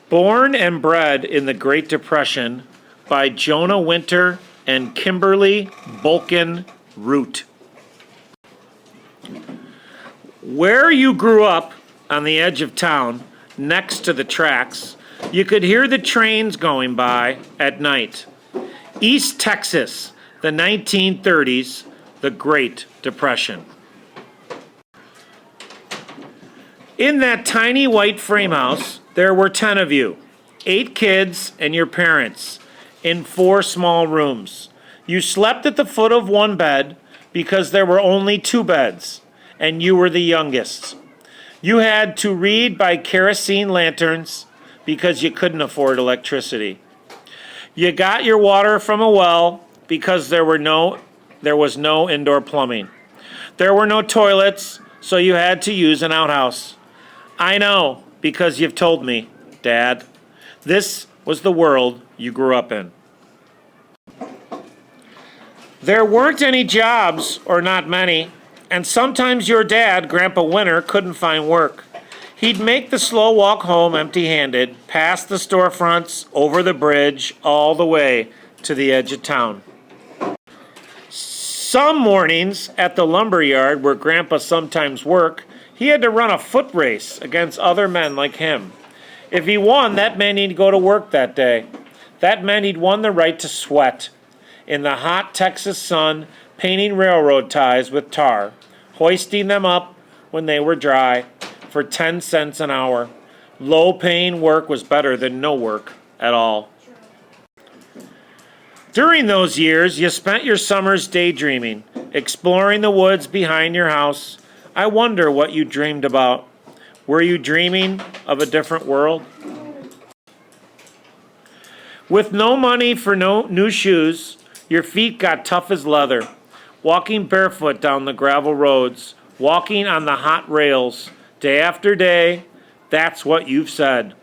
Born and bred in the Great Depression by Jonah Winter and Kimberly Bulkin Root. Where you grew up, on the edge of town, next to the tracks, you could hear the trains going by at night. East Texas, the 1930s, the Great Depression. In that tiny white frame house, there were 10 of you, 8 kids and your parents, in 4 small rooms. You slept at the foot of one bed because there were only 2 beds, and you were the youngest. You had to read by kerosene lanterns because you couldn't afford electricity. You got your water from a well because there was no indoor plumbing. There were no toilets, so you had to use an outhouse. I know, because you've told me, Dad. This was the world you grew up in. There weren't any jobs, or not many, and sometimes your dad, Grandpa Winter, couldn't find work. He'd make the slow walk home empty-handed, past the storefronts, over the bridge, all the way to the edge of town. Some mornings, at the lumber yard where Grandpa sometimes worked, he had to run a foot race against other men like him. If he won, that meant he'd go to work that day. That meant he'd won the right to sweat in the hot Texas sun, painting railroad ties with tar, hoisting them up when they were dry for 10 cents an hour. Low-paying work was better than no work at all. During those years, you spent your summers daydreaming, exploring the woods behind your house. I wonder what you dreamed about. Were you dreaming of a different world? With no money for no new shoes, your feet got tough as leather. Walking barefoot down the gravel roads, walking on the hot rails, day after day, that's what you've said.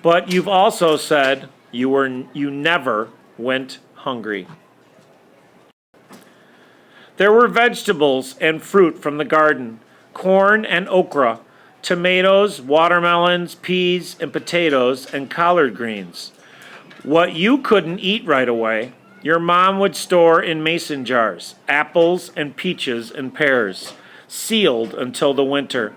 But you've also said you never went hungry. There were vegetables and fruit from the garden, corn and okra, tomatoes, watermelons, peas, and potatoes, and collard greens. What you couldn't eat right away, your mom would store in mason jars, apples and peaches and pears, sealed until the winter.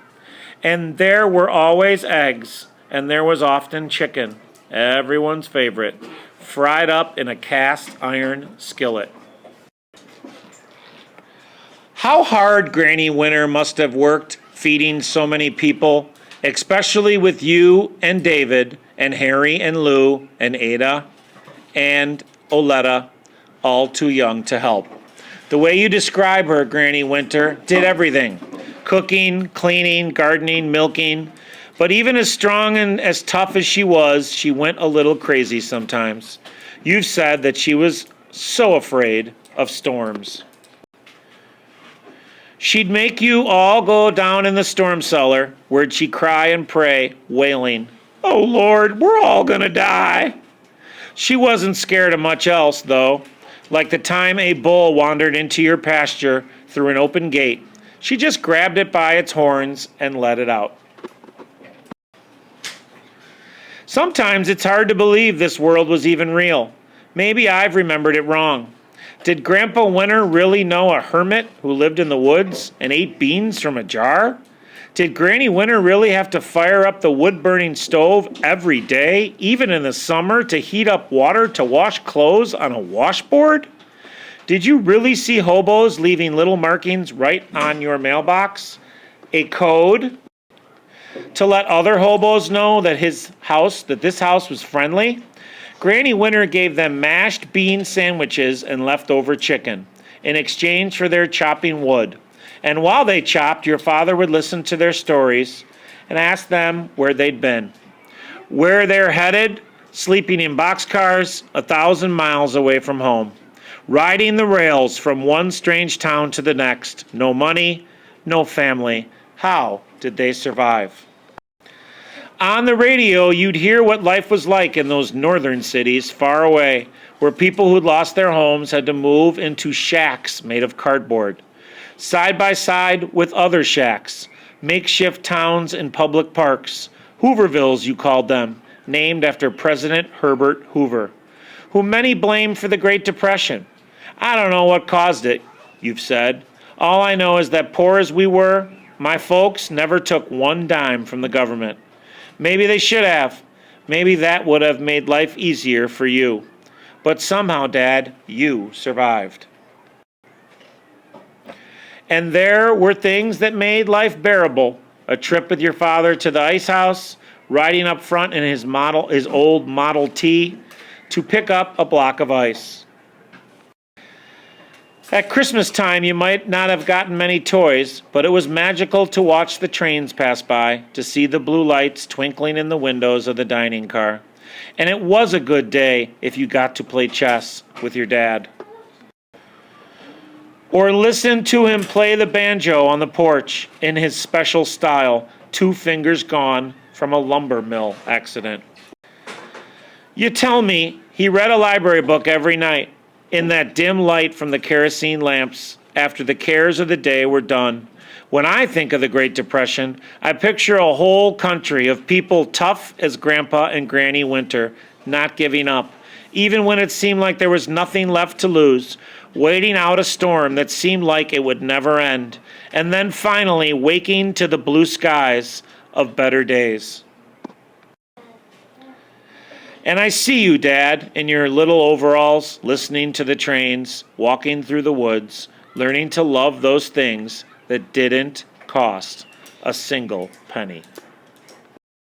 And there were always eggs, and there was often chicken, everyone's favorite, fried up in a cast iron skillet. How hard Granny Winter must have worked feeding so many people, especially with you and David and Harry and Lou and Ada and Oletta, all too young to help. The way you describe her, Granny Winter, did everything. Cooking, cleaning, gardening, milking. But even as strong and as tough as she went a little crazy sometimes. You've said that she was so afraid of storms. She'd make you all go down in the storm cellar, where'd she cry and pray, wailing, "Oh Lord, we're all gonna die." She wasn't scared of much else, though. Like the time a bull wandered into your pasture through an open gate. She just grabbed it by its horns and let it out. Sometimes it's hard to believe this world was even real. Maybe I've remembered it wrong. Did Grandpa Winter really know a hermit who lived in the woods and ate beans from a jar? Did Granny Winter really have to fire up the wood-burning stove every day, even in the summer, to heat up water to wash clothes on a washboard? Did you really see hobos leaving little markings right on your mailbox? A code to let other hobos know that this house was friendly? Granny Winter gave them mashed bean sandwiches and leftover chicken in exchange for their chopping wood. And while they chopped, your father would listen to their stories and ask them where they'd been. Where they're headed, sleeping in boxcars 1,000 miles away from home. Riding the rails from one strange town to the next. No money, no family. How did they survive? On the radio, you'd hear what life was like in those northern cities far away, where people who'd lost their homes had to move into shacks made of cardboard. Side by side with other shacks, makeshift towns and public parks, Hoovervilles you called them, named after President Herbert Hoover, who many blame for the Great Depression. I don't know what caused it, you've said. All I know is that poor as we were, my folks never took one dime from the government. Maybe they should have. Maybe that would have made life easier for you. But somehow, Dad, you survived. And there were things that made life bearable. A trip with your father to the ice house, riding up front in his old Model T to pick up a block of ice. At Christmas time, you might not have gotten many toys, but it was magical to watch the trains pass by, to see the blue lights twinkling in the windows of the dining car. And it was a good day if you got to play chess with your dad. Or listen to him play the banjo on the porch in his special style, 2 fingers gone from a lumber mill accident. You tell me he read a library book every night in that dim light from the kerosene lamps after the cares of the day were done. When I think of the Great Depression, I picture a whole country of people tough as Grandpa and Granny Winter, not giving up, even when it seemed like there was nothing left to lose, waiting out a storm that seemed like it would never end, and then finally waking to the blue skies of better days. And I see you, Dad, in your little overalls, listening to the trains, walking through the woods, learning to love those things that didn't cost a single penny.